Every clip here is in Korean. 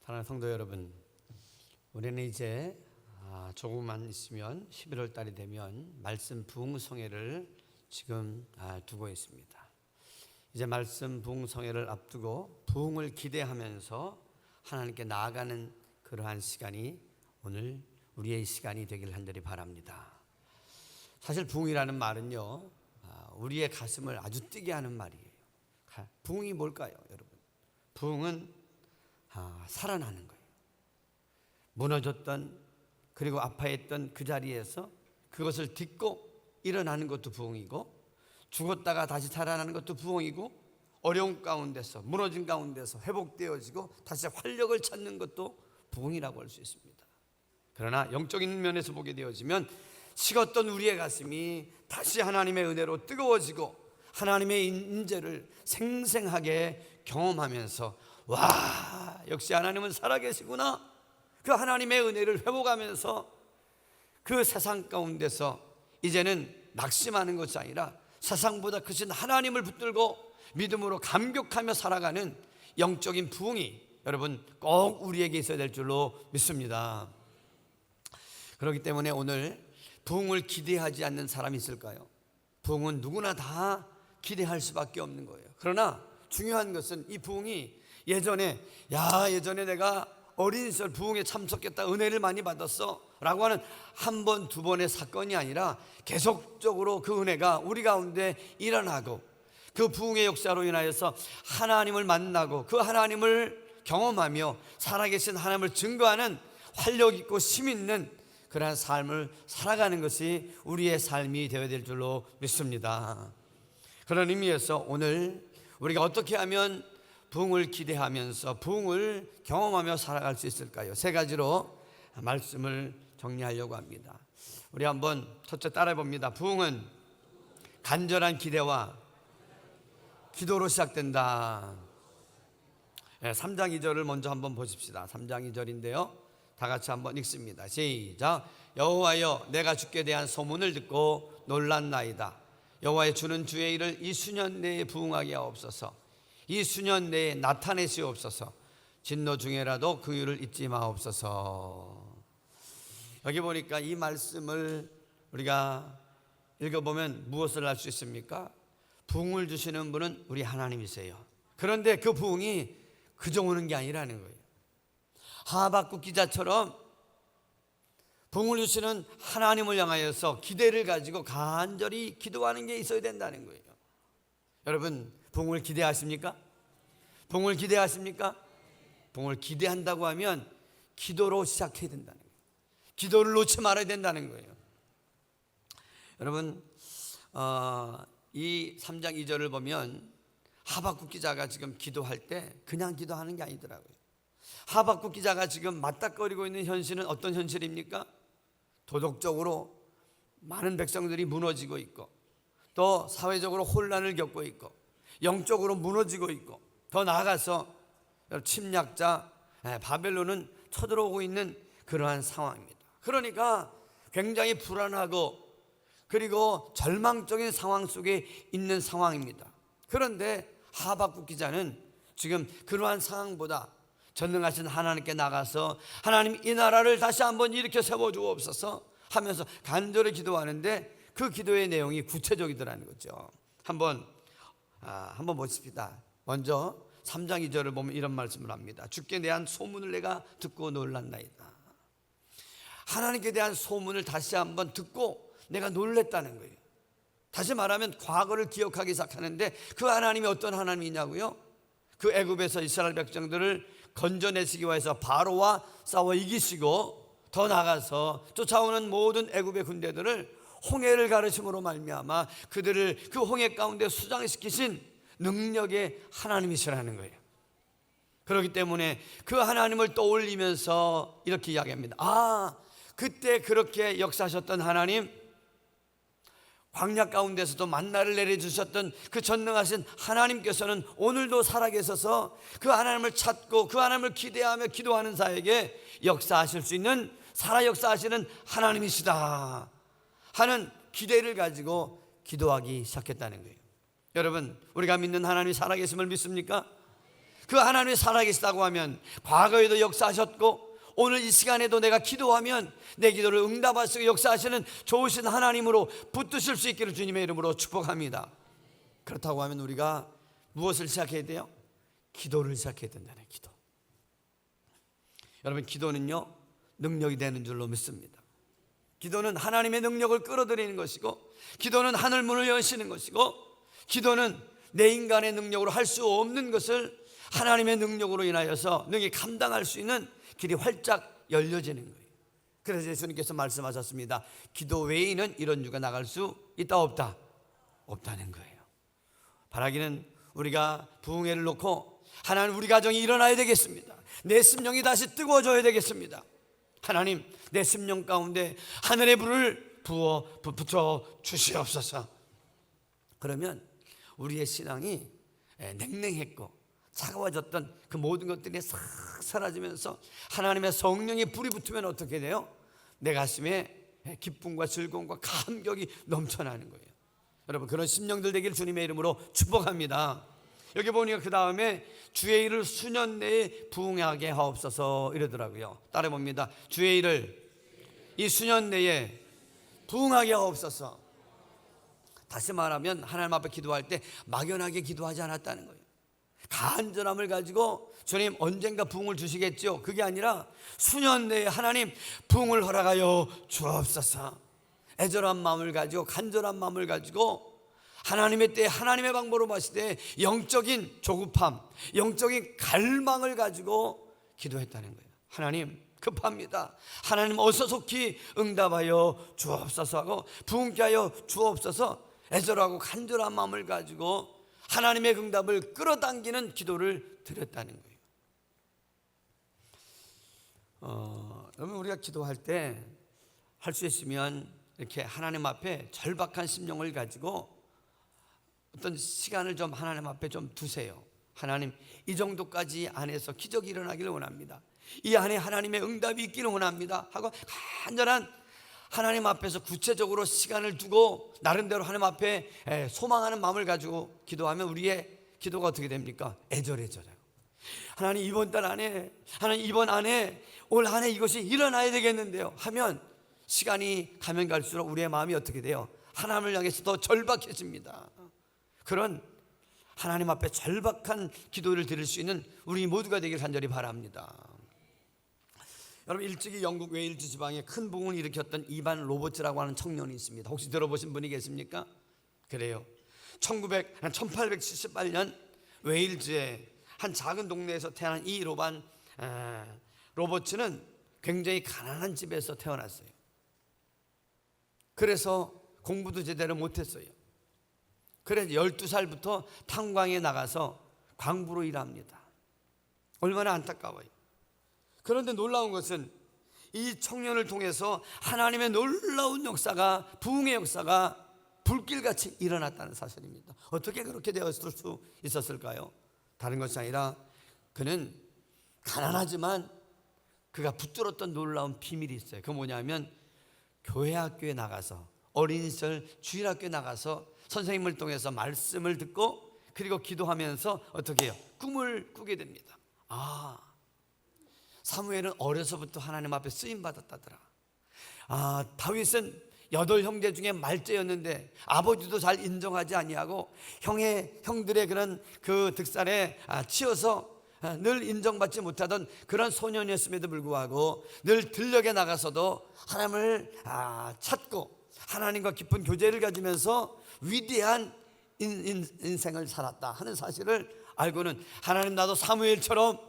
사랑하는 성도 여러분, 우리는 이제 조금만 있으면 11월 달이 되면 말씀 부흥성회를 지금 두고 있습니다. 이제 말씀 부흥성회를 앞두고 부흥을 기대하면서 하나님께 나아가는 그러한 시간이 오늘 우리의 시간이 되길 간절히 바랍니다. 사실 부흥이라는 말은요, 우리의 가슴을 아주 뛰게 하는 말이에요. 부흥이 뭘까요, 여러분? 부흥은 살아나는 거예요. 무너졌던, 그리고 아파했던 그 자리에서 그것을 딛고 일어나는 것도 부흥이고, 죽었다가 다시 살아나는 것도 부흥이고, 어려운 가운데서, 무너진 가운데서 회복되어지고 다시 활력을 찾는 것도 부흥이라고 할 수 있습니다. 그러나 영적인 면에서 보게 되어지면 식었던 우리의 가슴이 다시 하나님의 은혜로 뜨거워지고 하나님의 인재를 생생하게 경험하면서 와, 역시 하나님은 살아계시구나, 그 하나님의 은혜를 회복하면서 그 세상 가운데서 이제는 낙심하는 것이 아니라 세상보다 크신 하나님을 붙들고 믿음으로 감격하며 살아가는 영적인 부흥이 여러분 꼭 우리에게 있어야 될 줄로 믿습니다. 그렇기 때문에 오늘 부흥을 기대하지 않는 사람이 있을까요? 부흥은 누구나 다 기대할 수밖에 없는 거예요. 그러나 중요한 것은 이 부흥이 예전에 내가 어린 시절 부흥에 참석했다, 은혜를 많이 받았어 라고 하는 한 번, 두 번의 사건이 아니라 계속적으로 그 은혜가 우리 가운데 일어나고 그 부흥의 역사로 인하여서 하나님을 만나고 그 하나님을 경험하며 살아계신 하나님을 증거하는 활력 있고 힘 있는 그러한 삶을 살아가는 것이 우리의 삶이 되어야 될 줄로 믿습니다. 그런 의미에서 오늘 우리가 어떻게 하면 부흥을 기대하면서 부흥을 경험하며 살아갈 수 있을까요? 세 가지로 말씀을 정리하려고 합니다. 우리 한번 첫째 따라해 봅니다. 부흥은 간절한 기대와 기도로 시작된다. 3장 2절을 먼저 한번 보십시다. 3장 2절인데요, 다 같이 한번 읽습니다. 시작. 여호와여, 내가 주께 대한 소문을 듣고 놀랐나이다. 여호와의 주는 주의 일을 이 수년 내에 부흥하게 하옵소서. 이 수년 내에 나타내시옵소서. 진노 중에라도 그 일을 잊지 마옵소서. 여기 보니까 이 말씀을 우리가 읽어보면 무엇을 알 수 있습니까? 부흥을 주시는 분은 우리 하나님이세요. 그런데 그 부흥이 그저 오는 게 아니라는 거예요. 하박국 기자처럼 부흥을 주시는 하나님을 향하여서 기대를 가지고 간절히 기도하는 게 있어야 된다는 거예요. 여러분, 부흥을 기대하십니까? 부흥을 기대하십니까? 부흥을 기대한다고 하면 기도로 시작해야 된다는 거예요. 기도를 놓지 말아야 된다는 거예요. 여러분, 이 3장 2절을 보면 하박국 기자가 지금 기도할 때 그냥 기도하는 게 아니더라고요. 하박국 기자가 지금 맞닥거리고 있는 현실은 어떤 현실입니까? 도덕적으로 많은 백성들이 무너지고 있고, 또 사회적으로 혼란을 겪고 있고, 영적으로 무너지고 있고, 더 나아가서 침략자 바벨론은 쳐들어오고 있는 그러한 상황입니다. 그러니까 굉장히 불안하고 그리고 절망적인 상황 속에 있는 상황입니다. 그런데 하박국 기자는 지금 그러한 상황보다 전능하신 하나님께 나가서 하나님, 이 나라를 다시 한번 일으켜 세워주옵소서 하면서 간절히 기도하는데 그 기도의 내용이 구체적이더라는 거죠. 한번 보십시다. 먼저 3장 2절을 보면 이런 말씀을 합니다. 주께 대한 소문을 내가 듣고 놀랐나이다. 하나님께 대한 소문을 다시 한번 듣고 내가 놀랬다는 거예요. 다시 말하면 과거를 기억하기 시작하는데 그 하나님이 어떤 하나님이냐고요? 그 애굽에서 이스라엘 백성들을 건져내시기 위해서 바로와 싸워 이기시고, 더 나아가서 쫓아오는 모든 애굽의 군대들을 홍해를 가르심으로 말미암아 그들을 그 홍해 가운데 수장시키신 능력의 하나님이시라는 거예요. 그렇기 때문에 그 하나님을 떠올리면서 이렇게 이야기합니다. 그때 그렇게 역사하셨던 하나님, 광야 가운데서도 만나를 내려주셨던 그 전능하신 하나님께서는 오늘도 살아계셔서 그 하나님을 찾고 그 하나님을 기대하며 기도하는 자에게 역사하실 수 있는, 살아 역사하시는 하나님이시다 하는 기대를 가지고 기도하기 시작했다는 거예요. 여러분, 우리가 믿는 하나님이 살아계심을 믿습니까? 그 하나님이 살아계시다고 하면 과거에도 역사하셨고 오늘 이 시간에도 내가 기도하면 내 기도를 응답하시고 역사하시는 좋으신 하나님으로 붙드실 수 있기를 주님의 이름으로 축복합니다. 그렇다고 하면 우리가 무엇을 시작해야 돼요? 기도를 시작해야 된다는 기도. 여러분, 기도는요 능력이 되는 줄로 믿습니다. 기도는 하나님의 능력을 끌어들이는 것이고, 기도는 하늘문을 여시는 것이고, 기도는 내 인간의 능력으로 할 수 없는 것을 하나님의 능력으로 인하여서 능히 감당할 수 있는 길이 활짝 열려지는 거예요. 그래서 예수님께서 말씀하셨습니다. 기도 외에는 이런 유가 나갈 수 있다 없다? 없다는 거예요. 바라기는 우리가 부흥회를 놓고 하나님, 우리 가정이 일어나야 되겠습니다. 내 심령이 다시 뜨거워져야 되겠습니다. 하나님, 내 심령 가운데 하늘의 불을 붙여 주시옵소서. 그러면 우리의 신앙이 냉랭했고 차가워졌던 그 모든 것들이 싹 사라지면서 하나님의 성령의 불이 붙으면 어떻게 돼요? 내 가슴에 기쁨과 즐거움과 감격이 넘쳐나는 거예요. 여러분, 그런 심령들 되기를 주님의 이름으로 축복합니다. 여기 보니까 그 다음에 주의 일을 수년 내에 부흥하게 하옵소서 이러더라고요. 따라 봅니다. 주의 일을 이 수년 내에 부흥하게 하옵소서. 다시 말하면 하나님 앞에 기도할 때 막연하게 기도하지 않았다는 거예요. 간절함을 가지고 주님 언젠가 부흥을 주시겠죠. 그게 아니라 수년 내에 하나님 부흥을 허락하여 주옵소서. 애절한 마음을 가지고, 간절한 마음을 가지고 하나님의 때에 하나님의 방법으로 봤을 때 영적인 조급함, 영적인 갈망을 가지고 기도했다는 거예요. 하나님 급합니다. 하나님 어서 속히 응답하여 주옵소서 하고 부흥케 하여 주옵소서. 애절하고 간절한 마음을 가지고 하나님의 응답을 끌어당기는 기도를 드렸다는 거예요. 여러분, 우리가 기도할 때 할 수 있으면 이렇게 하나님 앞에 절박한 심령을 가지고 어떤 시간을 좀 하나님 앞에 좀 두세요. 하나님, 이 정도까지 안에서 기적이 일어나기를 원합니다. 이 안에 하나님의 응답이 있기를 원합니다 하고 간절한 하나님 앞에서 구체적으로 시간을 두고 나름대로 하나님 앞에 소망하는 마음을 가지고 기도하면 우리의 기도가 어떻게 됩니까? 애절해져요. 하나님, 이번 달 안에, 하나님 이번 안에, 올 한 해 이것이 일어나야 되겠는데요 하면 시간이 가면 갈수록 우리의 마음이 어떻게 돼요? 하나님을 향해서 더 절박해집니다. 그런 하나님 앞에 절박한 기도를 드릴 수 있는 우리 모두가 되길 간절히 바랍니다. 여러분, 일찍이 영국 웨일즈 지방에 큰 부흥을 일으켰던 이반 로버츠라고 하는 청년이 있습니다. 혹시 들어보신 분이 계십니까? 그래요. 1878년 웨일즈의 한 작은 동네에서 태어난 이 로버츠는 굉장히 가난한 집에서 태어났어요. 그래서 공부도 제대로 못했어요. 그래서 12살부터 탄광에 나가서 광부로 일합니다. 얼마나 안타까워요. 그런데 놀라운 것은 이 청년을 통해서 하나님의 놀라운 역사가, 부흥의 역사가 불길같이 일어났다는 사실입니다. 어떻게 그렇게 되었을 수 있었을까요? 다른 것이 아니라 그는 가난하지만 그가 붙들었던 놀라운 비밀이 있어요. 그게 뭐냐면 교회 학교에 나가서, 어린 시절 주일학교에 나가서 선생님을 통해서 말씀을 듣고 그리고 기도하면서 어떻게 해요? 꿈을 꾸게 됩니다. 사무엘은 어려서부터 하나님 앞에 쓰임 받았다더라. 다윗은 8형제 중에 말째였는데 아버지도 잘 인정하지 아니하고 형들의 그런 그 득살에 치여서 늘 인정받지 못하던 그런 소년이었음에도 불구하고 늘 들녘에 나가서도 하나님을 찾고 하나님과 깊은 교제를 가지면서 위대한 인생을 살았다 하는 사실을 알고는 하나님, 나도 사무엘처럼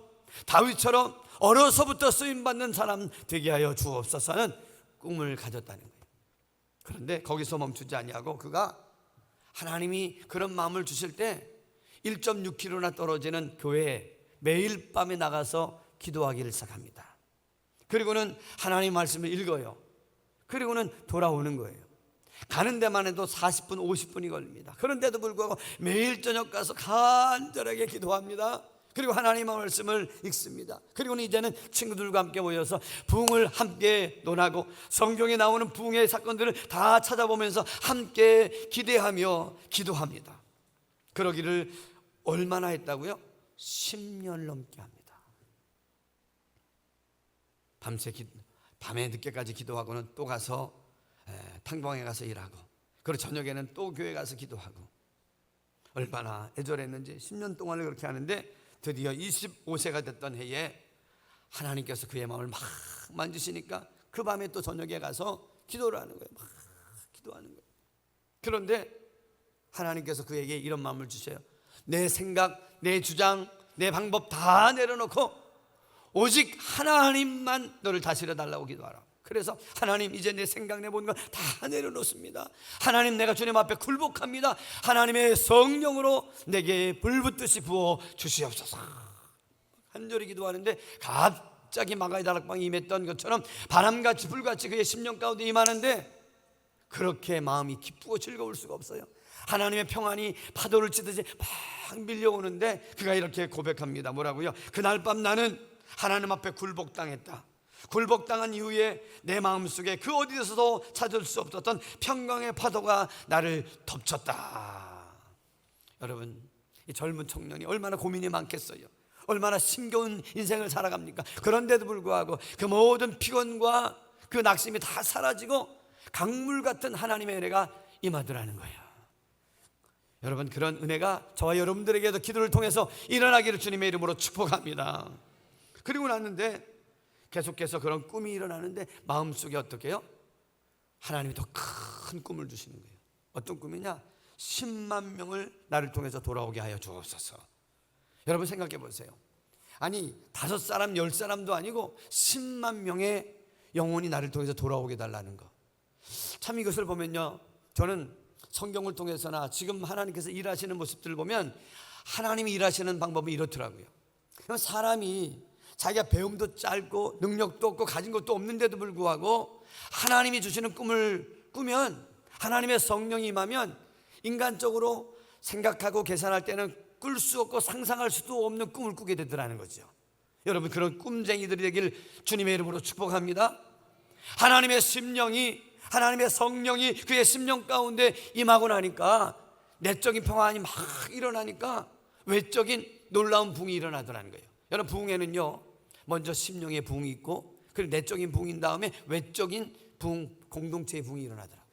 다윗처럼 어려서부터 쓰임받는 사람 되게 하여 주옵소서 하는 꿈을 가졌다는 거예요. 그런데 거기서 멈추지 아니하고 그가 하나님이 그런 마음을 주실 때 1.6km나 떨어지는 교회에 매일 밤에 나가서 기도하기를 시작합니다. 그리고는 하나님 말씀을 읽어요. 그리고는 돌아오는 거예요. 가는 데만 해도 40분 50분이 걸립니다. 그런데도 불구하고 매일 저녁 가서 간절하게 기도합니다. 그리고 하나님의 말씀을 읽습니다. 그리고는 이제는 친구들과 함께 모여서 부흥을 함께 논하고 성경에 나오는 부흥의 사건들을 다 찾아보면서 함께 기대하며 기도합니다. 그러기를 얼마나 했다고요? 10년 넘게 합니다. 밤에 늦게까지 기도하고는 또 가서 탕방에 가서 일하고, 그리고 저녁에는 또 교회 가서 기도하고, 얼마나 애절했는지 10년 동안을 그렇게 하는데, 드디어 25세가 됐던 해에 하나님께서 그의 마음을 막 만지시니까 그 밤에 또 저녁에 가서 기도를 하는 거예요. 막 기도하는 거예요. 그런데 하나님께서 그에게 이런 마음을 주셔요. 내 생각, 내 주장, 내 방법 다 내려놓고 오직 하나님만 너를 다스려 달라고 기도하라. 그래서 하나님, 이제 내 생각, 내 모든 걸 다 내려놓습니다. 하나님, 내가 주님 앞에 굴복합니다. 하나님의 성령으로 내게 불붙듯이 부어 주시옵소서. 간절히 기도하는데 갑자기 마가의 다락방이 임했던 것처럼 바람같이 불같이 그의 심령 가운데 임하는데, 그렇게 마음이 기쁘고 즐거울 수가 없어요. 하나님의 평안이 파도를 치듯이 막 밀려오는데 그가 이렇게 고백합니다. 뭐라고요? 그날 밤 나는 하나님 앞에 굴복당했다. 굴복당한 이후에 내 마음속에 그 어디에서도 찾을 수 없었던 평강의 파도가 나를 덮쳤다. 여러분, 이 젊은 청년이 얼마나 고민이 많겠어요. 얼마나 힘겨운 인생을 살아갑니까? 그런데도 불구하고 그 모든 피곤과 그 낙심이 다 사라지고 강물 같은 하나님의 은혜가 임하더라는 거예요. 여러분, 그런 은혜가 저와 여러분들에게도 기도를 통해서 일어나기를 주님의 이름으로 축복합니다. 그리고 났는데 계속해서 그런 꿈이 일어나는데 마음속에 어떻게 해요? 하나님이 더 큰 꿈을 주시는 거예요. 어떤 꿈이냐? 10만 명을 나를 통해서 돌아오게 하여 주옵소서. 여러분 생각해 보세요. 아니 5사람 10사람도 아니고 10만 명의 영혼이 나를 통해서 돌아오게 달라는 거. 참 이것을 보면요, 저는 성경을 통해서나 지금 하나님께서 일하시는 모습들을 보면 하나님이 일하시는 방법이 이렇더라고요. 사람이 자기가 배움도 짧고 능력도 없고 가진 것도 없는데도 불구하고 하나님이 주시는 꿈을 꾸면, 하나님의 성령이 임하면 인간적으로 생각하고 계산할 때는 꿀 수 없고 상상할 수도 없는 꿈을 꾸게 되더라는 거죠. 여러분, 그런 꿈쟁이들이 되길 주님의 이름으로 축복합니다. 하나님의 심령이, 하나님의 성령이 그의 심령 가운데 임하고 나니까 내적인 평안이 막 일어나니까 외적인 놀라운 부흥이 일어나더라는 거예요. 여러분, 부흥에는요, 먼저 심령의 부흥이 있고, 그리고 내적인 부흥인 다음에 외적인 부흥, 공동체의 부흥이 일어나더라고요.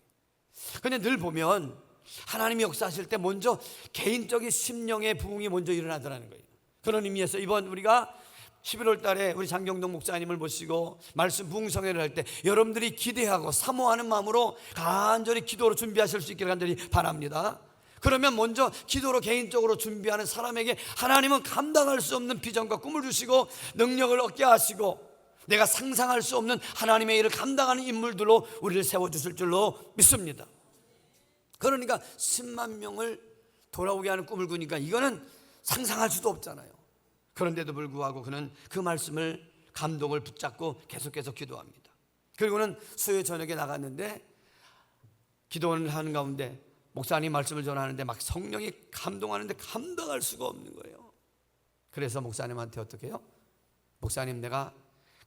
근데 늘 보면 하나님이 역사하실 때 먼저 개인적인 심령의 부흥이 먼저 일어나더라는 거예요. 그런 의미에서 이번 우리가 11월 달에 우리 장경동 목사님을 모시고 말씀 부흥성회를 할 때 여러분들이 기대하고 사모하는 마음으로 간절히 기도로 준비하실 수 있기를 간절히 바랍니다. 그러면 먼저 기도로 개인적으로 준비하는 사람에게 하나님은 감당할 수 없는 비전과 꿈을 주시고 능력을 얻게 하시고 내가 상상할 수 없는 하나님의 일을 감당하는 인물들로 우리를 세워주실 줄로 믿습니다. 그러니까 10만 명을 돌아오게 하는 꿈을 꾸니까 이거는 상상할 수도 없잖아요. 그런데도 불구하고 그는 그 말씀을, 감동을 붙잡고 계속해서 기도합니다. 그리고는 수요일 저녁에 나갔는데 기도를 하는 가운데 목사님 말씀을 전하는데 막 성령이 감동하는데 감당할 수가 없는 거예요. 그래서 목사님한테 어떻게 해요? 목사님, 내가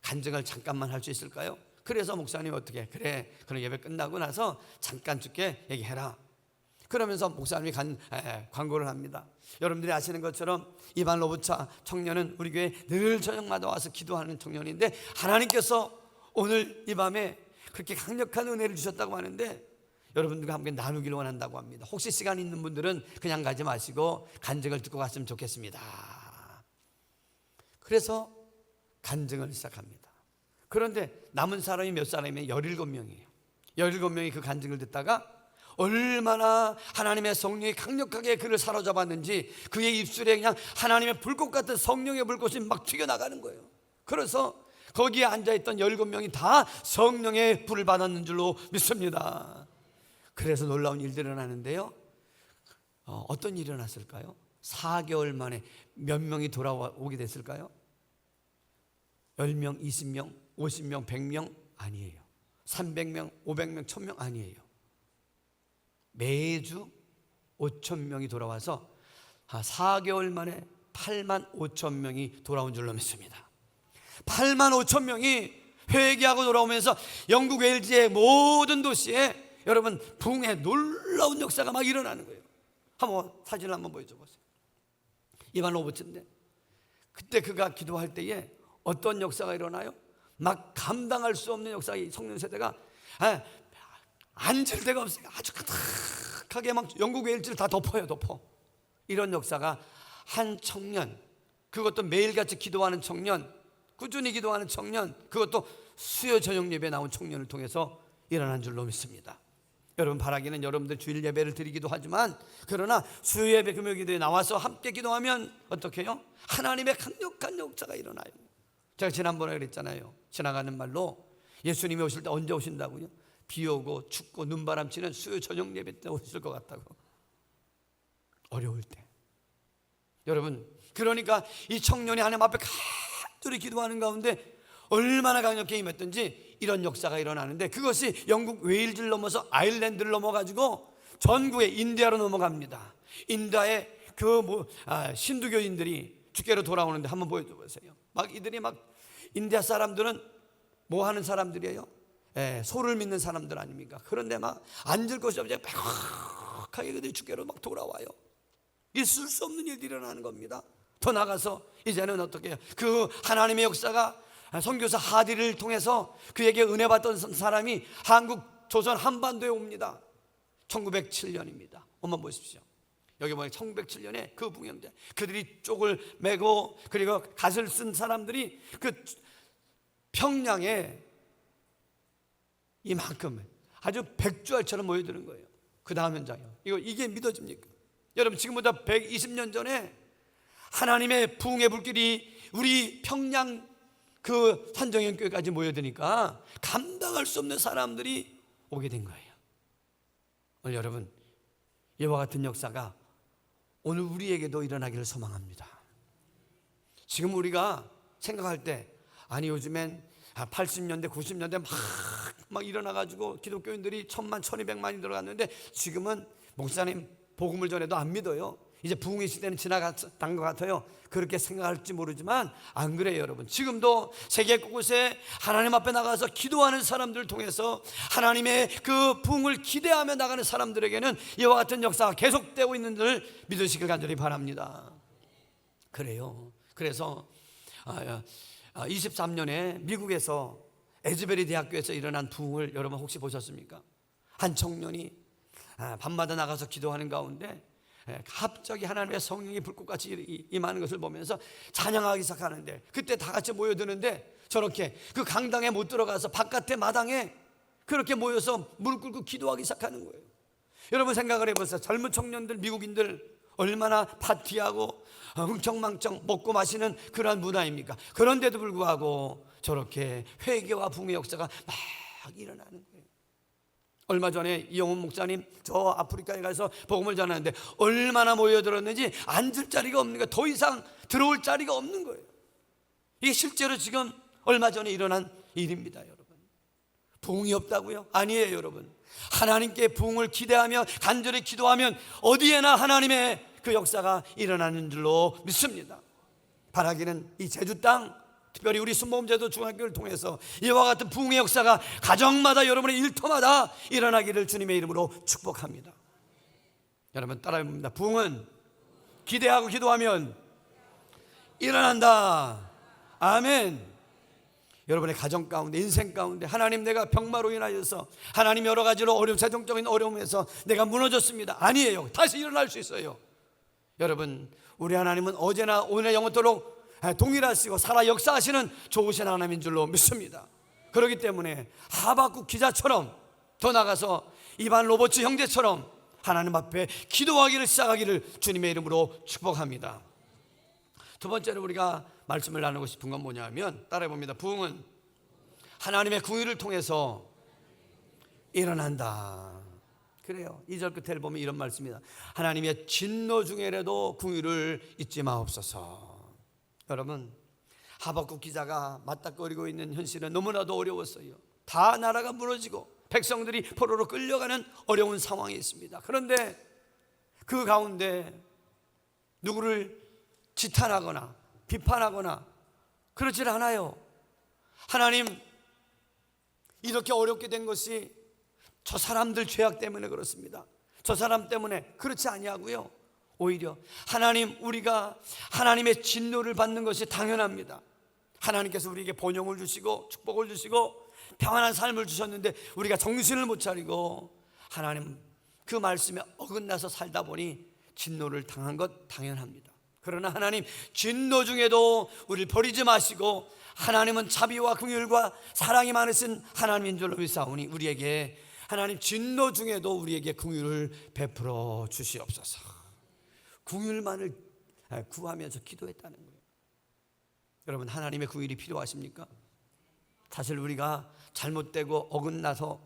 간증을 잠깐만 할 수 있을까요? 그래서 목사님이 어떻게 해? 그래, 그럼 예배 끝나고 나서 잠깐 줄게, 얘기해라. 그러면서 목사님이 광고를 합니다. 여러분들이 아시는 것처럼 이반 로브차 청년은 우리 교회 늘 저녁마다 와서 기도하는 청년인데, 하나님께서 오늘 이 밤에 그렇게 강력한 은혜를 주셨다고 하는데 여러분들과 함께 나누기를 원한다고 합니다. 혹시 시간 있는 분들은 그냥 가지 마시고 간증을 듣고 갔으면 좋겠습니다. 그래서 간증을 시작합니다. 그런데 남은 사람이 몇 사람이면 17명이에요 17명이 그 간증을 듣다가 얼마나 하나님의 성령이 강력하게 그를 사로잡았는지 그의 입술에 그냥 하나님의 불꽃 같은 성령의 불꽃이 막 튀겨나가는 거예요. 그래서 거기에 앉아있던 17명이 다 성령의 불을 받았는 줄로 믿습니다. 그래서 놀라운 일들이 일어나는데요, 어떤 일이 일어났을까요? 4개월 만에 몇 명이 돌아오게 됐을까요? 10명, 20명, 50명, 100명 아니에요. 300명, 500명, 1000명 아니에요. 매주 5,000명이 돌아와서 4개월 만에 8만 5천 명이 돌아온 줄로 믿습니다. 8만 5천 명이 회개하고 돌아오면서 영국 웨일즈의 모든 도시에 여러분 부흥의 놀라운 역사가 막 일어나는 거예요. 한번 사진을 한번 보여줘 보세요. 이반 로버츠인데 그때 그가 기도할 때에 어떤 역사가 일어나요? 막 감당할 수 없는 역사가 이 청년 세대가 앉을 데가 없어요. 아주 가득하게 막 영국 웨일즈를 다 덮어요. 이런 역사가 한 청년, 그것도 매일같이 기도하는 청년, 꾸준히 기도하는 청년, 그것도 수요 저녁 예배에 나온 청년을 통해서 일어난 줄로 믿습니다. 여러분 바라기는 여러분들 주일 예배를 드리기도 하지만, 그러나 수요 예배 금요 기도에 나와서 함께 기도하면 어떻게 해요? 하나님의 강력한 역사가 일어나요. 제가 지난번에 그랬잖아요. 지나가는 말로 예수님이 오실 때 언제 오신다고요? 비 오고 춥고 눈바람 치는 수요 저녁 예배 때 오실 것 같다고. 어려울 때. 여러분, 그러니까 이 청년이 하나님 앞에 간절히 기도하는 가운데 얼마나 강력히 임했든지 이런 역사가 일어나는데, 그것이 영국 웨일즈를 넘어서 아일랜드를 넘어가지고 전국에 인디아로 넘어갑니다. 인디아에 신두교인들이 주께로 돌아오는데 한번 보여줘 보세요. 막 이들이 막, 인디아 사람들은 뭐 하는 사람들이에요? 소를 믿는 사람들 아닙니까? 그런데 막 앉을 곳이 없이 빽하게 그들이 주께로 막 돌아와요. 있을 수 없는 일들이 일어나는 겁니다. 더 나가서 이제는 어떻게 해요? 그 하나님의 역사가 선교사 하디를 통해서 그에게 은혜 받던 사람이 한국 조선 한반도에 옵니다. 1907년입니다. 한번 보십시오. 여기 보면 1907년에 그 부경제, 그들이 쪽을 메고 그리고 갓을 쓴 사람들이 그 평양에 이만큼 아주 백주알처럼 모여드는 거예요. 그 다음 현장이요. 이게 믿어집니까? 여러분, 지금보다 120년 전에 하나님의 부흥의 불길이 우리 평양 그 산정연교회까지 모여드니까 감당할 수 없는 사람들이 오게 된 거예요. 오늘 여러분, 이와 같은 역사가 오늘 우리에게도 일어나기를 소망합니다. 지금 우리가 생각할 때, 아니 요즘엔 80년대 90년대 막 일어나가지고 기독교인들이 1000만 1200만이 들어갔는데 지금은 목사님 복음을 전해도 안 믿어요. 이제 부흥의 시대는 지나간 것 같아요. 그렇게 생각할지 모르지만 안 그래요. 여러분, 지금도 세계 곳곳에 하나님 앞에 나가서 기도하는 사람들을 통해서 하나님의 그 부흥을 기대하며 나가는 사람들에게는 이와 같은 역사가 계속되고 있는 줄 믿으시길 간절히 바랍니다. 그래요. 그래서 23년에 미국에서 에즈베리 대학교에서 일어난 부흥을 여러분 혹시 보셨습니까? 한 청년이 밤마다 나가서 기도하는 가운데 갑자기 하나님의 성령이 불꽃같이 임하는 것을 보면서 찬양하기 시작하는데, 그때 다 같이 모여드는데 저렇게 그 강당에 못 들어가서 바깥에 마당에 그렇게 모여서 무릎 꿇고 기도하기 시작하는 거예요. 여러분 생각을 해보세요. 젊은 청년들, 미국인들 얼마나 파티하고 흥청망청 먹고 마시는 그러한 문화입니까? 그런데도 불구하고 저렇게 회개와 부흥의 역사가 막 일어나는 거예요. 얼마 전에 이영훈 목사님 저 아프리카에 가서 복음을 전하는데 얼마나 모여들었는지 앉을 자리가 없는 거예요. 더 이상 들어올 자리가 없는 거예요. 이게 실제로 지금 얼마 전에 일어난 일입니다. 여러분, 부흥이 없다고요? 아니에요. 여러분, 하나님께 부흥을 기대하며 간절히 기도하면 어디에나 하나님의 그 역사가 일어나는 줄로 믿습니다. 바라기는 이 제주 땅, 특별히 우리 순복음제도 중학교를 통해서 이와 같은 부흥의 역사가 가정마다, 여러분의 일터마다 일어나기를 주님의 이름으로 축복합니다. 여러분 따라해봅니다. 부흥은 기대하고 기도하면 일어난다. 아멘. 여러분의 가정 가운데, 인생 가운데 하나님, 내가 병마로 인하여서 하나님 여러 가지로 재정적인 어려움에서 내가 무너졌습니다. 아니에요. 다시 일어날 수 있어요. 여러분, 우리 하나님은 어제나 오늘 영원토록 동일하시고 살아 역사하시는 좋으신 하나님인 줄로 믿습니다. 그렇기 때문에 하박국 기자처럼, 더 나가서 이반 로버츠 형제처럼 하나님 앞에 기도하기를 시작하기를 주님의 이름으로 축복합니다. 두 번째로 우리가 말씀을 나누고 싶은 건 뭐냐면, 따라해봅니다. 부흥은 하나님의 궁유를 통해서 일어난다. 그래요. 2절 끝에 보면 이런 말씀입니다. 하나님의 진노 중에라도 궁유를 잊지 마옵소서. 여러분, 하박국 기자가 맞닥거리고 있는 현실은 너무나도 어려웠어요. 다 나라가 무너지고 백성들이 포로로 끌려가는 어려운 상황에 있습니다. 그런데 그 가운데 누구를 지탄하거나 비판하거나 그렇질 않아요. 하나님, 이렇게 어렵게 된 것이 저 사람들 죄악 때문에 그렇습니다. 저 사람 때문에 그렇지 아니하고요. 오히려 하나님, 우리가 하나님의 진노를 받는 것이 당연합니다. 하나님께서 우리에게 번영을 주시고 축복을 주시고 평안한 삶을 주셨는데 우리가 정신을 못 차리고 하나님 그 말씀에 어긋나서 살다 보니 진노를 당한 것 당연합니다. 그러나 하나님, 진노 중에도 우리를 버리지 마시고 하나님은 자비와 긍휼과 사랑이 많으신 하나님인 줄로 믿사오니 우리에게 하나님 진노 중에도 우리에게 긍휼을 베풀어 주시옵소서. 긍휼만을 구하면서 기도했다는 거예요. 여러분, 하나님의 긍휼이 필요하십니까? 사실 우리가 잘못되고 어긋나서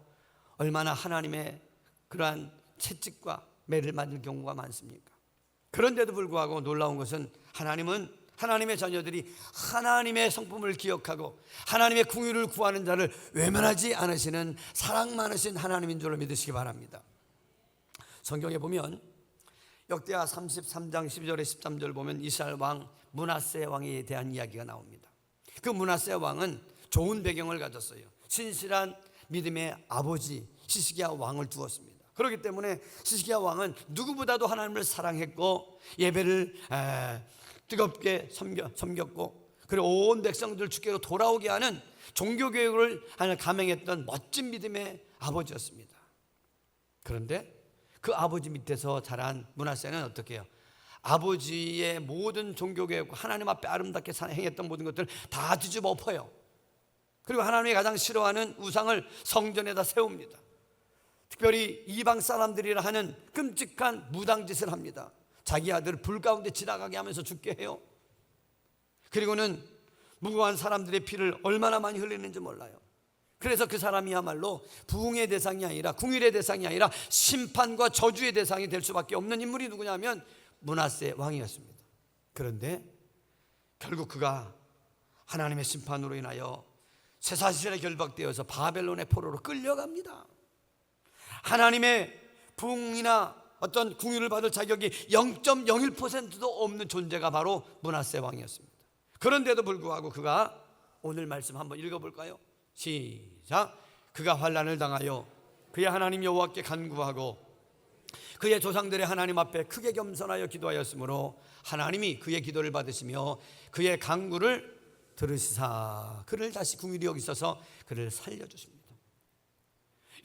얼마나 하나님의 그러한 채찍과 매를 맞을 경우가 많습니까? 그런데도 불구하고 놀라운 것은 하나님은 하나님의 자녀들이 하나님의 성품을 기억하고 하나님의 긍휼을 구하는 자를 외면하지 않으시는 사랑 많으신 하나님인 줄로 믿으시기 바랍니다. 성경에 보면 역대하 33장 12절에 13절 보면 이스라엘 왕 므낫세 왕에 대한 이야기가 나옵니다. 그 므낫세 왕은 좋은 배경을 가졌어요. 신실한 믿음의 아버지 시스기야 왕을 두었습니다. 그렇기 때문에 시스기야 왕은 누구보다도 하나님을 사랑했고 예배를 뜨겁게 섬겼고 그리고 온 백성들 주께로 돌아오게 하는 종교교육을 감행했던 멋진 믿음의 아버지였습니다. 그런데 그 아버지 밑에서 자란 므낫세는 어떻게 해요? 아버지의 모든 종교교육, 하나님 앞에 아름답게 행했던 모든 것들을 다 뒤집어 엎어요. 그리고 하나님이 가장 싫어하는 우상을 성전에다 세웁니다. 특별히 이방 사람들이라 하는 끔찍한 무당짓을 합니다. 자기 아들을 불 가운데 지나가게 하면서 죽게 해요. 그리고는 무고한 사람들의 피를 얼마나 많이 흘리는지 몰라요. 그래서 그 사람이야말로 부흥의 대상이 아니라 긍휼의 대상이 아니라 심판과 저주의 대상이 될 수밖에 없는 인물이 누구냐면 므낫세 왕이었습니다. 그런데 결국 그가 하나님의 심판으로 인하여 쇠사슬에 결박되어서 바벨론의 포로로 끌려갑니다. 하나님의 부흥이나 어떤 긍휼을 받을 자격이 0.01%도 없는 존재가 바로 므낫세 왕이었습니다. 그런데도 불구하고 그가 오늘 말씀 한번 읽어볼까요? 시작. 그가 환난을 당하여 그의 하나님 여호와께 간구하고 그의 조상들의 하나님 앞에 크게 겸손하여 기도하였으므로 하나님이 그의 기도를 받으시며 그의 간구를 들으시사 그를 다시 긍휼히 여기셔서 그를 살려주십니다.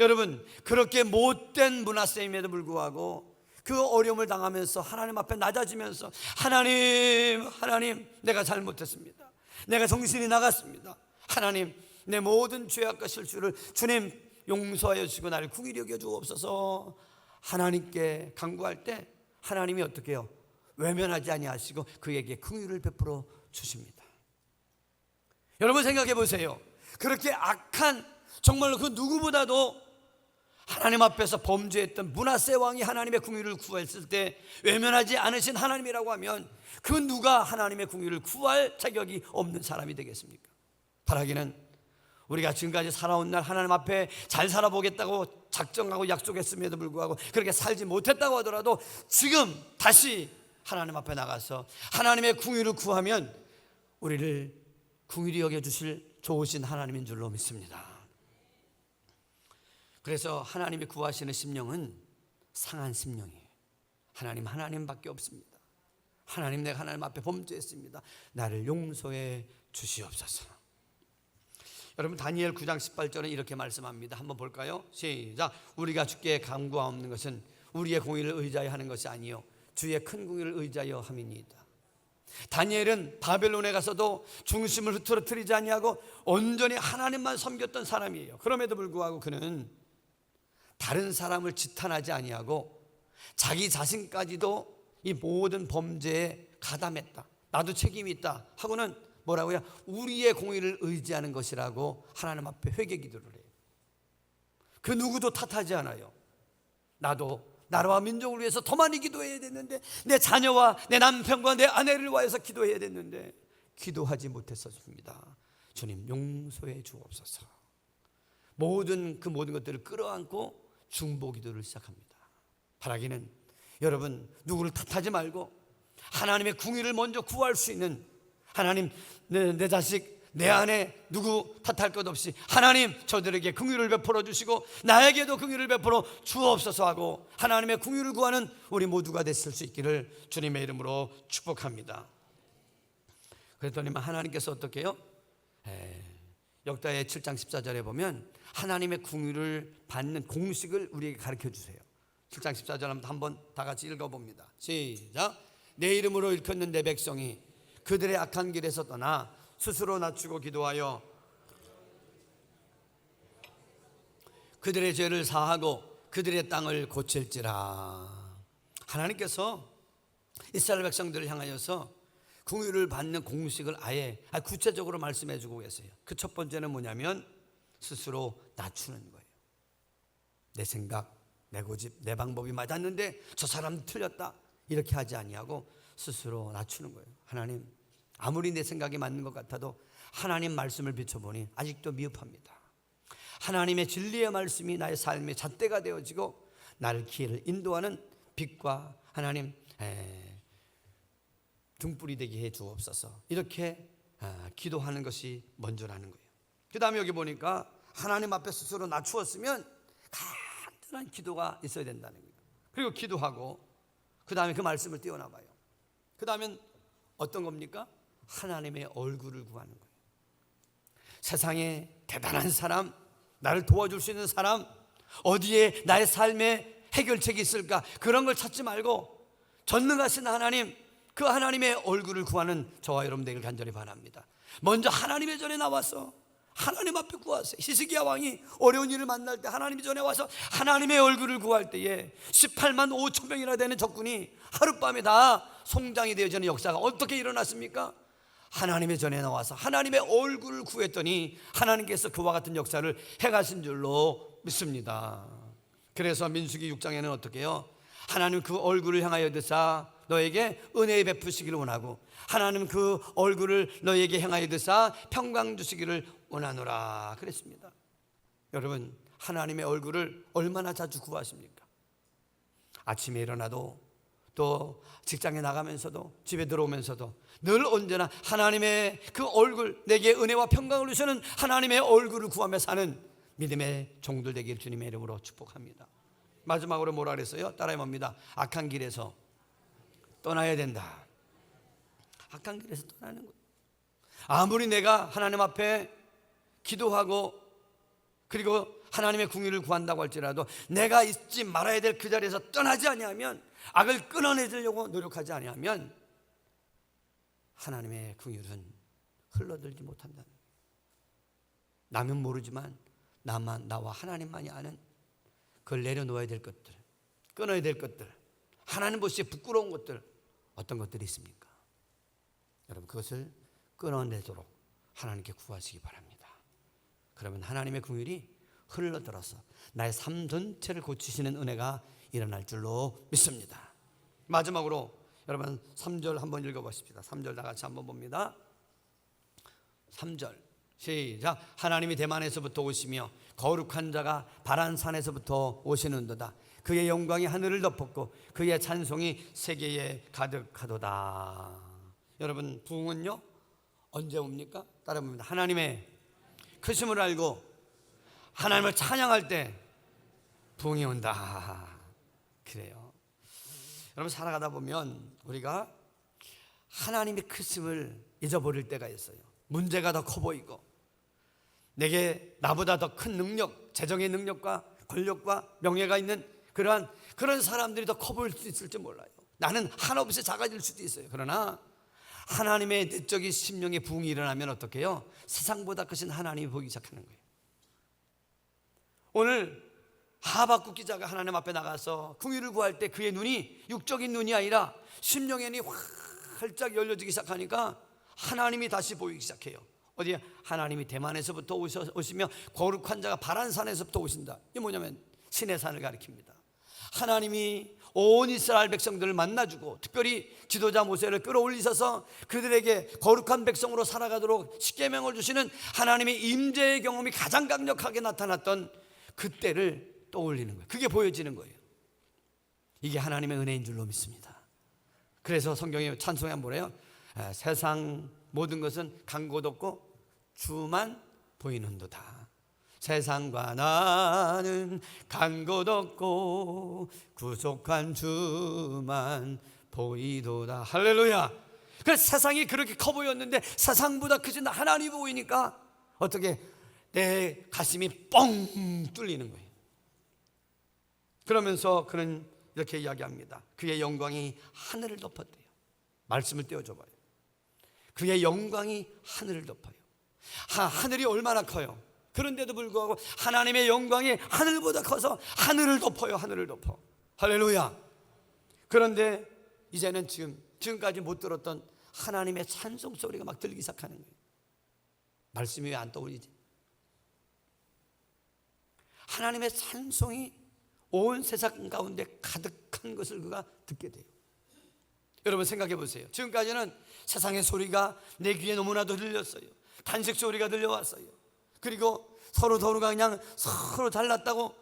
여러분, 그렇게 못된 므낫세임에도 불구하고 그 어려움을 당하면서 하나님 앞에 낮아지면서 하나님 내가 잘못했습니다. 내가 정신이 나갔습니다. 하나님, 내 모든 죄악과 실수를 주님 용서하여 주시고 나를 긍휼히 여겨 주옵소서 하나님께 간구할 때 하나님이 어떻게 해요? 외면하지 아니하시고 그에게 긍휼을 베풀어 주십니다. 여러분 생각해 보세요. 그렇게 악한, 정말로 그 누구보다도 하나님 앞에서 범죄했던 므낫세 왕이 하나님의 긍휼을 구했을 때 외면하지 않으신 하나님이라고 하면 그 누가 하나님의 긍휼을 구할 자격이 없는 사람이 되겠습니까? 바라기는 우리가 지금까지 살아온 날 하나님 앞에 잘 살아보겠다고 작정하고 약속했음에도 불구하고 그렇게 살지 못했다고 하더라도 지금 다시 하나님 앞에 나가서 하나님의 긍휼을 구하면 우리를 긍휼히 여겨주실 좋으신 하나님인 줄로 믿습니다. 그래서 하나님이 구하시는 심령은 상한 심령이에요. 하나님밖에 없습니다. 하나님, 내가 하나님 앞에 범죄했습니다. 나를 용서해 주시옵소서. 여러분, 다니엘 9장 18절은 이렇게 말씀합니다. 한번 볼까요? 시작. 우리가 주께 간구하옵는 것은 우리의 공의를 의지하여 하는 것이 아니요 주의 큰 공의를 의지하여 함이니이다. 다니엘은 바벨론에 가서도 중심을 흐트러뜨리지 아니하고 온전히 하나님만 섬겼던 사람이에요. 그럼에도 불구하고 그는 다른 사람을 지탄하지 아니하고 자기 자신까지도 이 모든 범죄에 가담했다, 나도 책임이 있다 하고는 뭐라고요? 우리의 공의를 의지하는 것이라고 하나님 앞에 회개 기도를 해요. 그 누구도 탓하지 않아요. 나도 나라와 민족을 위해서 더 많이 기도해야 됐는데, 내 자녀와 내 남편과 내 아내를 위해서 기도해야 됐는데 기도하지 못했었습니다. 주님 용서해 주옵소서. 모든 것들을 끌어안고 중보 기도를 시작합니다. 바라기는 여러분, 누구를 탓하지 말고 하나님의 긍휼을 먼저 구할 수 있는, 하나님 내 자식 내 안에 누구 탓할 것 없이 하나님 저들에게 긍휼을 베풀어 주시고 나에게도 긍휼을 베풀어 주옵소서 하고 하나님의 긍휼을 구하는 우리 모두가 됐을 수 있기를 주님의 이름으로 축복합니다. 그랬더니 하나님께서 어떻게 해요? 역다의 7장 14절에 보면 하나님의 긍휼을 받는 공식을 우리에게 가르쳐 주세요. 7장 14절 한번 다 같이 읽어봅니다. 시작. 내 이름으로 일컫는 내 백성이 그들의 악한 길에서 떠나 스스로 낮추고 기도하여 그들의 죄를 사하고 그들의 땅을 고칠지라. 하나님께서 이스라엘 백성들을 향하여서 긍휼을 받는 공식을 아예 구체적으로 말씀해 주고 계세요. 그 첫 번째는 뭐냐면 스스로 낮추는 거예요. 내 생각, 내 고집, 내 방법이 맞았는데 저 사람 틀렸다 이렇게 하지 아니하고 스스로 낮추는 거예요. 하나님, 아무리 내 생각이 맞는 것 같아도 하나님 말씀을 비춰보니 아직도 미흡합니다. 하나님의 진리의 말씀이 나의 삶의 잣대가 되어지고 나를 길을 인도하는 빛과 하나님 등불이 되게 해 주옵소서. 이렇게 기도하는 것이 먼저라는 거예요. 그 다음에 여기 보니까 하나님 앞에 스스로 낮추었으면 간단한 기도가 있어야 된다는 거예요. 그리고 기도하고 그 다음에 그 말씀을 띄워나봐요. 그 다음엔 어떤 겁니까? 하나님의 얼굴을 구하는 거예요. 세상에 대단한 사람, 나를 도와줄 수 있는 사람, 어디에 나의 삶에 해결책이 있을까, 그런 걸 찾지 말고 전능하신 하나님, 그 하나님의 얼굴을 구하는 저와 여러분 되길 간절히 바랍니다. 먼저 하나님의 전에 나와서 하나님 앞에 구하세요. 히스기야 왕이 어려운 일을 만날 때 하나님 전에 와서 하나님의 얼굴을 구할 때에 18만 5천 명이나 되는 적군이 하룻밤에 다 송장이 되어지는 역사가 어떻게 일어났습니까? 하나님의 전에 나와서 하나님의 얼굴을 구했더니 하나님께서 그와 같은 역사를 행하신 줄로 믿습니다. 그래서 민수기 6장에는 어떻게 해요? 하나님 그 얼굴을 향하여 드사 너에게 은혜 베푸시기를 원하고 하나님 그 얼굴을 너에게 향하여 드사 평강 주시기를 원하노라 그랬습니다. 여러분, 하나님의 얼굴을 얼마나 자주 구하십니까? 아침에 일어나도 또 직장에 나가면서도 집에 들어오면서도 늘 언제나 하나님의 그 얼굴, 내게 은혜와 평강을 주시는 하나님의 얼굴을 구하며 사는 믿음의 종들 되길 주님의 이름으로 축복합니다. 마지막으로 뭐라 그랬어요? 따라해 봅니다. 악한 길에서 떠나야 된다. 악한 길에서 떠나는 거예요. 아무리 내가 하나님 앞에 기도하고 그리고 하나님의 긍휼을 구한다고 할지라도 내가 있지 말아야 될 그 자리에서 떠나지 아니하면, 악을 끊어내려고 노력하지 아니하면 하나님의 긍휼은 흘러들지 못한다는 거예요. 남은 모르지만 나와 하나님만이 아는 그걸 내려놓아야 될 것들, 끊어야 될 것들, 하나님 보시기에 부끄러운 것들, 어떤 것들이 있습니까? 여러분, 그것을 끊어내도록 하나님께 구하시기 바랍니다. 그러면 하나님의 긍휼이 흘러들어서 나의 삶 전체를 고치시는 은혜가 일어날 줄로 믿습니다. 마지막으로 여러분 3절 한번 읽어보십시다. 3절 다 같이 한번 봅니다. 3절 시작. 하나님이 대만에서부터 오시며 거룩한 자가 바란산에서부터 오시는도다. 그의 영광이 하늘을 덮었고 그의 찬송이 세계에 가득하도다. 여러분, 부흥은요 언제 옵니까? 따라 봅니다. 하나님의 크심을 알고 하나님을 찬양할 때 부흥이 온다. 그래요. 여러분, 살아가다 보면 우리가 하나님의 크심을 잊어버릴 때가 있어요. 문제가 더 커 보이고 내게 나보다 더 큰 능력, 재정의 능력과 권력과 명예가 있는 그런 사람들이 더 커 보일 수 있을지 몰라요. 나는 한없이 작아질 수도 있어요. 그러나 하나님의 내적인 심령의 부흥이 일어나면 어떻게 해요? 세상보다 크신 하나님이 보이기 시작하는 거예요. 오늘 하박국 기자가 하나님 앞에 나가서 긍휼을 구할 때 그의 눈이 육적인 눈이 아니라 심령의 눈이 활짝 열려지기 시작하니까 하나님이 다시 보이기 시작해요. 어디에? 하나님이 대만에서부터 오시며 거룩한 자가 바란산에서부터 오신다. 이게 뭐냐면 신의 산을 가리킵니다. 하나님이 온 이스라엘 백성들을 만나주고 특별히 지도자 모세를 끌어올리셔서 그들에게 거룩한 백성으로 살아가도록 십계명을 주시는 하나님의 임재의 경험이 가장 강력하게 나타났던 그때를 떠올리는 거예요. 그게 보여지는 거예요. 이게 하나님의 은혜인 줄로 믿습니다. 그래서 성경에 찬송에 뭐래요? 세상 모든 것은 간 곳 없고 주만 보이는도다. 세상과 나는 간 곳 없고 구속한 주만 보이도다. 할렐루야. 그래서 세상이 그렇게 커 보였는데 세상보다 크신 하나님이 보이니까 어떻게 내 가슴이 뻥 뚫리는 거예요. 그러면서 그는 이렇게 이야기합니다. 그의 영광이 하늘을 덮었대요. 말씀을 떼어줘 봐요. 그의 영광이 하늘을 덮어요. 하늘이 얼마나 커요. 그런데도 불구하고 하나님의 영광이 하늘보다 커서 하늘을 덮어요. 하늘을 덮어. 할렐루야. 그런데 이제는 지금까지 못 들었던 하나님의 찬송 소리가 막 들리기 시작하는 거예요. 말씀이 왜 안 떠오르지? 하나님의 찬송이 온 세상 가운데 가득한 것을 그가 듣게 돼요. 여러분 생각해 보세요. 지금까지는 세상의 소리가 내 귀에 너무나도 들렸어요. 탄식 소리가 들려왔어요. 그리고 서로가 그냥 서로 잘났다고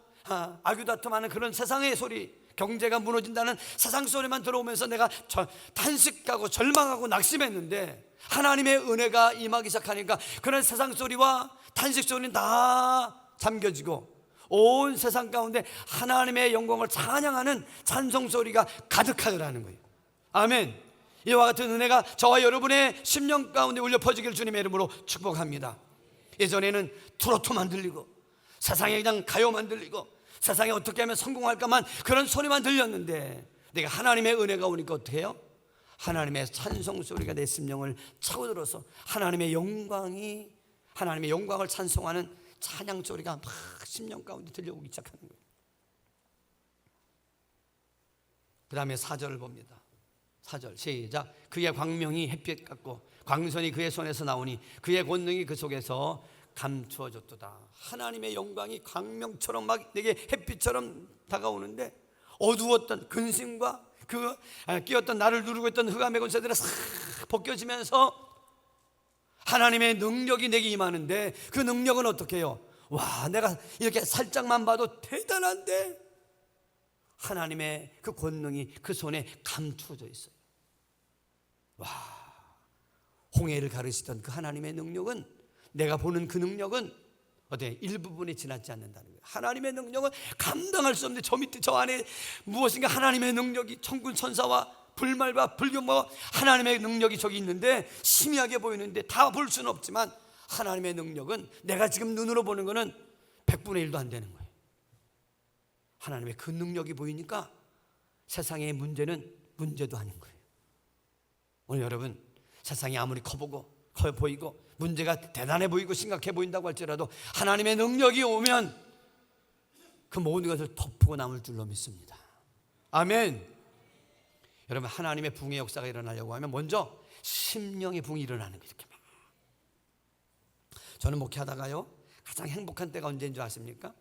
아규다툼하는 그런 세상의 소리, 경제가 무너진다는 세상 소리만 들어오면서 내가 탄식하고 절망하고 낙심했는데 하나님의 은혜가 임하기 시작하니까 그런 세상 소리와 탄식 소리는 다 잠겨지고 온 세상 가운데 하나님의 영광을 찬양하는 찬송 소리가 가득하더라는 거예요. 아멘. 이와 같은 은혜가 저와 여러분의 심령 가운데 울려 퍼지기를 주님의 이름으로 축복합니다. 예전에는 트로트만 들리고 세상에 그냥 가요만 들리고 세상에 어떻게 하면 성공할까만 그런 소리만 들렸는데 내가 하나님의 은혜가 오니까 어떻게 해요? 하나님의 찬송 소리가 내 심령을 차고들어서 하나님의 영광을 찬송하는 찬양 소리가 막 심령 가운데 들려오기 시작하는 거예요. 그 다음에 4절을 봅니다. 4절 시작. 그의 광명이 햇빛 같고 광선이 그의 손에서 나오니 그의 권능이 그 속에서 감추어졌도다. 하나님의 영광이 광명처럼 막 내게 햇빛처럼 다가오는데 어두웠던 근심과 그 끼었던 나를 누르고 있던 흑암의 권세들이 싹 벗겨지면서 하나님의 능력이 내게 임하는데 그 능력은 어떻게 해요? 와, 내가 이렇게 살짝만 봐도 대단한데 하나님의 그 권능이 그 손에 감추어져 있어요. 와, 홍해를 가르시던 그 하나님의 능력은, 내가 보는 그 능력은 어때? 일부분에 지나지 않는다는 거예요. 하나님의 능력은 감당할 수 없는데 저 밑에 저 안에 무엇인가 하나님의 능력이 천군 천사와 불말과 불경과 하나님의 능력이 저기 있는데 희미하게 보이는데 다 볼 수는 없지만 하나님의 능력은 내가 지금 눈으로 보는 거는 100분의 1도 안 되는 거예요. 하나님의 그 능력이 보이니까 세상의 문제는 문제도 아닌 거예요. 오늘 여러분 세상이 아무리 커 보이고 문제가 대단해 보이고 심각해 보인다고 할지라도 하나님의 능력이 오면 그 모든 것을 덮고 남을 줄로 믿습니다. 아멘. 여러분 하나님의 부흥의 역사가 일어나려고 하면 먼저 심령의 부흥이 일어나는 거예요. 이렇게 막. 저는 목회하다가요 가장 행복한 때가 언제인 줄 아십니까?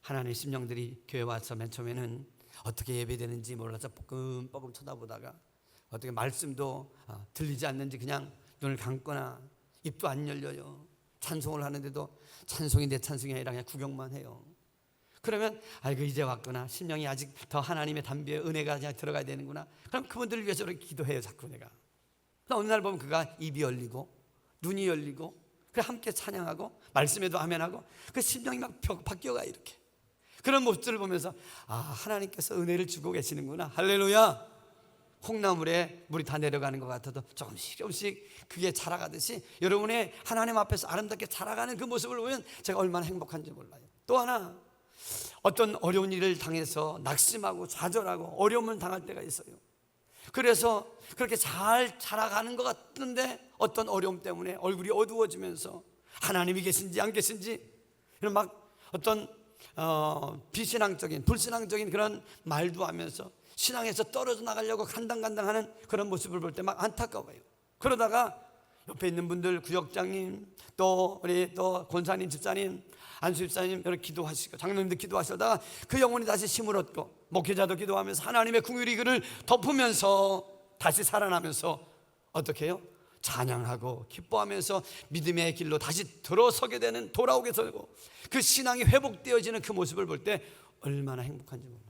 하나님의 심령들이 교회 와서 맨 처음에는 어떻게 예배되는지 몰라서 뻐금뻐금 쳐다보다가 어떻게 말씀도 들리지 않는지 그냥 눈을 감거나 입도 안 열려요. 찬송을 하는데도 찬송이 내 찬송이 아니라 그냥 구경만 해요. 그러면 아이고 이제 왔구나, 심령이 아직 더 하나님의 담비에 은혜가 그냥 들어가야 되는구나. 그럼 그분들을 위해서 이렇게 기도해요. 자꾸 내가. 어느 날 보면 그가 입이 열리고 눈이 열리고 그래 함께 찬양하고 말씀에도 아멘하고 그 심령이 막 바뀌어가 이렇게. 그런 모습들을 보면서 하나님께서 은혜를 주고 계시는구나. 할렐루야. 콩나물에 물이 다 내려가는 것 같아도 조금씩 그게 자라가듯이 여러분의 하나님 앞에서 아름답게 자라가는 그 모습을 보면 제가 얼마나 행복한지 몰라요. 또 하나, 어떤 어려운 일을 당해서 낙심하고 좌절하고 어려움을 당할 때가 있어요. 그래서 그렇게 잘 자라가는 것 같은데 어떤 어려움 때문에 얼굴이 어두워지면서 하나님이 계신지 안 계신지 이런 막 어떤 비신앙적인 불신앙적인 그런 말도 하면서 신앙에서 떨어져 나가려고 간당간당하는 그런 모습을 볼 때 막 안타까워요. 그러다가 옆에 있는 분들, 구역장님, 또 우리 또 권사님, 집사님, 안수 집사님 이렇게 기도하시고 장로님들 기도하시다가 그 영혼이 다시 힘을 얻고 목회자도 기도하면서 하나님의 긍휼이 그를 덮으면서 다시 살아나면서 어떻게 해요? 찬양하고 기뻐하면서 믿음의 길로 다시 들어서게 되는, 돌아오게 되고 그 신앙이 회복되어지는 그 모습을 볼 때 얼마나 행복한지 몰라요.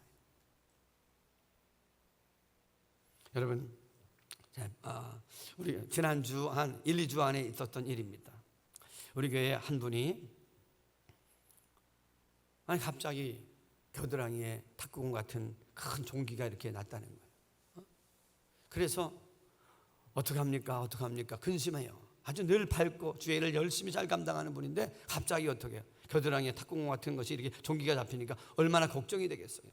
여러분 우리 지난주 한 1, 2주 안에 있었던 일입니다. 우리 교회 한 분이 갑자기 겨드랑이에 탁구공 같은 큰 종기가 이렇게 났다는 거예요. 그래서 어떻게 합니까? 근심해요. 아주 늘 밝고 주의 일을 열심히 잘 감당하는 분인데 갑자기 어떻게 해요? 겨드랑이에 탁구공 같은 것이 이렇게 종기가 잡히니까 얼마나 걱정이 되겠어요.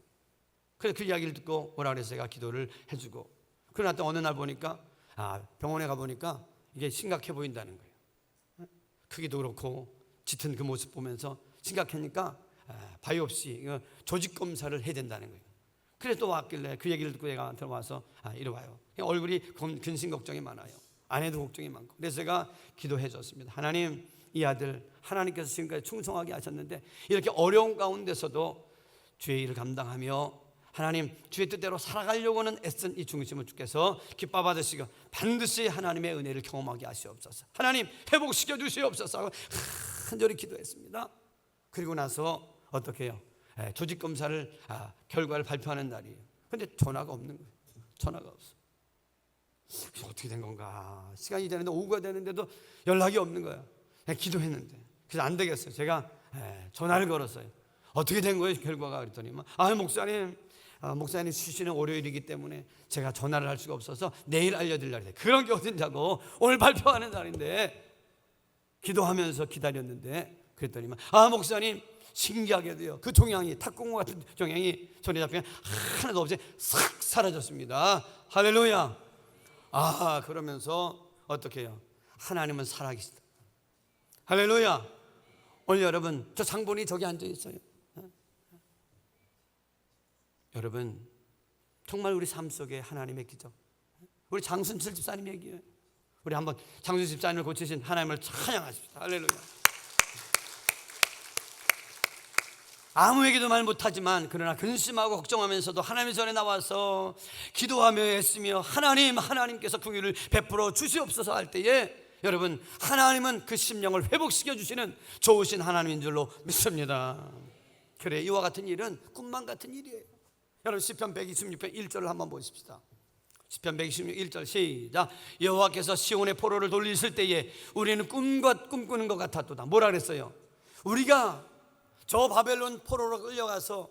그래서 그 이야기를 듣고 뭐라 그래서 제가 기도를 해주고, 그러나 또 어느 날 보니까 병원에 가보니까 이게 심각해 보인다는 거예요. 크기도 그렇고 짙은 그 모습 보면서 심각하니까 바이옵시, 조직 검사를 해야 된다는 거예요. 그래서 또 왔길래 그 얘기를 듣고 내가 들어와서 이리 와요. 얼굴이 근심 걱정이 많아요. 아내도 걱정이 많고. 그래서 제가 기도해 줬습니다. 하나님, 이 아들 하나님께서 지금까지 충성하게 하셨는데 이렇게 어려운 가운데서도 주의 일을 감당하며 하나님 주의 뜻대로 살아가려고는 애쓴 이 중심을 주께서 기뻐 받으시고 반드시 하나님의 은혜를 경험하게 하시옵소서. 하나님 회복시켜 주시옵소서 하고 간절히 기도했습니다. 그리고 나서 어떻게 해요? 조직 검사를 결과를 발표하는 날이에요. 근데 전화가 없는 거예요. 전화가 없어. 어떻게 된 건가? 시간이 되는데 오후가 되는데도 연락이 없는 거예요. 기도했는데 그래서 안 되겠어요. 제가 전화를 걸었어요. 어떻게 된 거예요? 결과가 그랬더니 목사님 쉬시는 월요일이기 때문에 제가 전화를 할 수가 없어서 내일 알려드리려고 해요. 그런 게 어딨냐고. 오늘 발표하는 날인데 기도하면서 기다렸는데 그랬더니 목사님 신기하게도요, 그 종양이 탁구공 같은 종양이 손에 잡히면 하나도 없이 싹 사라졌습니다. 할렐루야. 그러면서 어떻게 해요? 하나님은 살아계시다. 할렐루야. 오늘 여러분, 저 장본이 저기 앉아 있어요. 여러분, 정말 우리 삶 속에 하나님의 기적, 우리 장순철 집사님 얘기예요. 우리 한번 장순철 집사님을 고치신 하나님을 찬양하십시다. 할렐루야. 아무 얘기도 말 못하지만 그러나 근심하고 걱정하면서도 하나님 전에 나와서 기도하며 애쓰며 하나님께서 긍휼을 베풀어 주시옵소서 할 때에 여러분, 하나님은 그 심령을 회복시켜 주시는 좋으신 하나님인 줄로 믿습니다. 그래, 이와 같은 일은 꿈만 같은 일이에요. 여러분, 시편 126편 1절을 한번 보십시다. 시편 126 1절 시작. 여호와께서 시온의 포로를 돌리실 때에 우리는 꿈꾸는 것 같았도다. 뭐라 그랬어요? 우리가 저 바벨론 포로로 끌려가서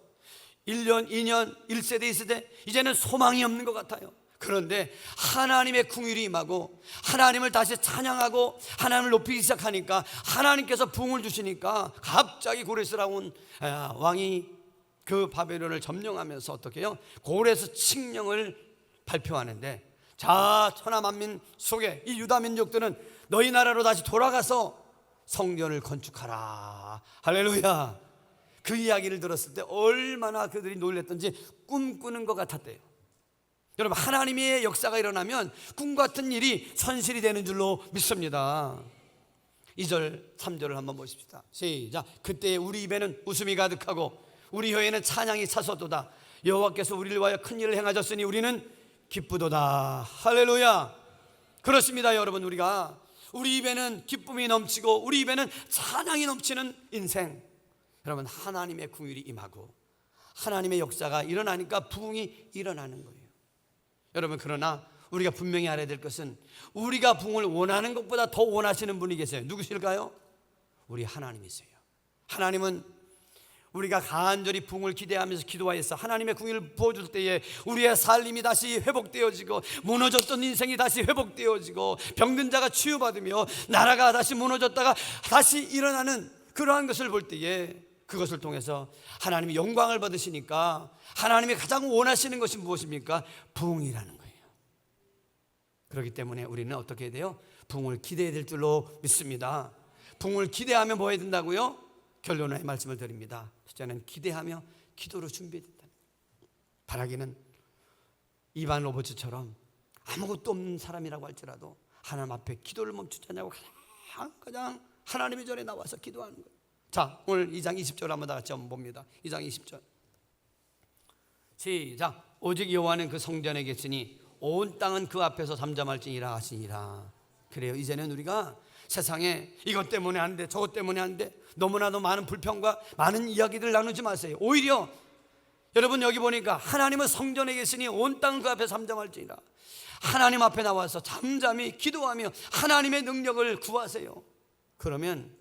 1년, 2년, 1세대, 2세대 이제는 소망이 없는 것 같아요. 그런데 하나님의 긍휼이 임하고 하나님을 다시 찬양하고 하나님을 높이기 시작하니까 하나님께서 부흥을 주시니까 갑자기 고레스라운 왕이 그 바벨론을 점령하면서 어떻게 해요? 고레스 칙령을 발표하는데, 자, 천하 만민 속에 이 유다 민족들은 너희 나라로 다시 돌아가서 성전을 건축하라. 할렐루야. 그 이야기를 들었을 때 얼마나 그들이 놀랐던지 꿈꾸는 것 같았대요. 여러분, 하나님의 역사가 일어나면 꿈 같은 일이 현실이 되는 줄로 믿습니다. 2절 3절을 한번 보십시다. 시작. 그때 우리 입에는 웃음이 가득하고 우리 혀에는 찬양이 차서도다. 여호와께서 우리를 위하여 큰 일을 행하셨으니 우리는 기쁘도다. 할렐루야. 그렇습니다. 여러분, 우리 입에는 기쁨이 넘치고 우리 입에는 찬양이 넘치는 인생. 여러분, 하나님의 긍휼이 임하고 하나님의 역사가 일어나니까 부흥이 일어나는 거예요. 여러분, 그러나 우리가 분명히 알아야 될 것은 우리가 부흥을 원하는 것보다 더 원하시는 분이 계세요. 누구실까요? 우리 하나님이세요. 하나님은 우리가 간절히 부흥을 기대하면서 기도하여서 하나님의 긍휼을 부어줄 때에 우리의 삶이 다시 회복되어지고 무너졌던 인생이 다시 회복되어지고 병든 자가 치유받으며 나라가 다시 무너졌다가 다시 일어나는 그러한 것을 볼 때에 그것을 통해서 하나님이 영광을 받으시니까 하나님이 가장 원하시는 것이 무엇입니까? 부흥이라는 거예요. 그렇기 때문에 우리는 어떻게 해야 돼요? 부흥을 기대해야 될 줄로 믿습니다. 부흥을 기대하며 뭐 해야 된다고요? 결론의 말씀을 드립니다. 첫째는 기대하며 기도로 준비해야 된다. 바라기는 이반 로버츠처럼 아무것도 없는 사람이라고 할지라도 하나님 앞에 기도를 멈추지 않냐고 가장 하나님의 전에 나와서 기도하는 거예요. 자, 오늘 2장 20절 한번 다 같이 한번 봅니다. 2장 20절 시작. 오직 여호와는 그 성전에 계시니 온 땅은 그 앞에서 잠잠할지니라 하시니라. 그래요. 이제는 우리가 세상에 이것 때문에 안 돼, 저것 때문에 안 돼, 너무나도 많은 불평과 많은 이야기들을 나누지 마세요. 오히려 여러분, 여기 보니까 하나님은 성전에 계시니 온 땅은 그 앞에 잠잠할지니라. 하나님 앞에 나와서 잠잠히 기도하며 하나님의 능력을 구하세요. 그러면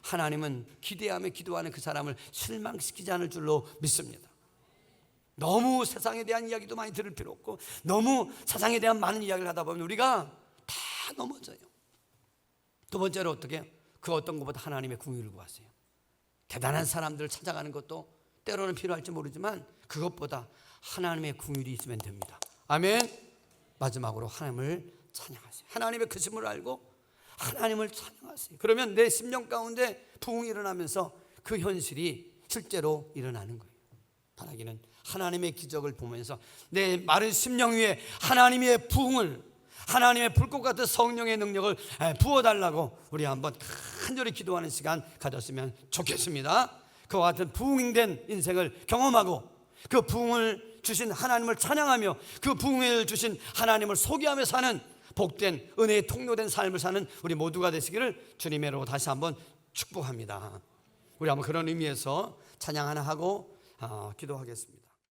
하나님은 기대하며 기도하는 그 사람을 실망시키지 않을 줄로 믿습니다. 너무 세상에 대한 이야기도 많이 들을 필요 없고 너무 세상에 대한 많은 이야기를 하다 보면 우리가 다 넘어져요. 두 번째로 어떻게? 그 어떤 것보다 하나님의 궁유를 구하세요. 대단한 사람들을 찾아가는 것도 때로는 필요할지 모르지만 그것보다 하나님의 궁율이 있으면 됩니다. 아멘. 마지막으로 하나님을 찬양하세요. 하나님의 크심을 알고 하나님을 찬양하세요. 그러면 내 심령 가운데 부흥이 일어나면서 그 현실이 실제로 일어나는 거예요. 바라기는 하나님의 기적을 보면서 내 마른 심령 위에 하나님의 부흥을, 하나님의 불꽃 같은 성령의 능력을 부어달라고 우리 한번 간절히 기도하는 시간 가졌으면 좋겠습니다. 그와 같은 부흥된 인생을 경험하고 그 부흥을 주신 하나님을 찬양하며 그 부흥을 주신 하나님을 소개하며 사는 복된 은혜의 통로된 삶을 사는 우리 모두가 되시기를 주님으로 다시 한번 축복합니다. 우리 한번 그런 의미에서 찬양 하나 하고 기도하겠습니다.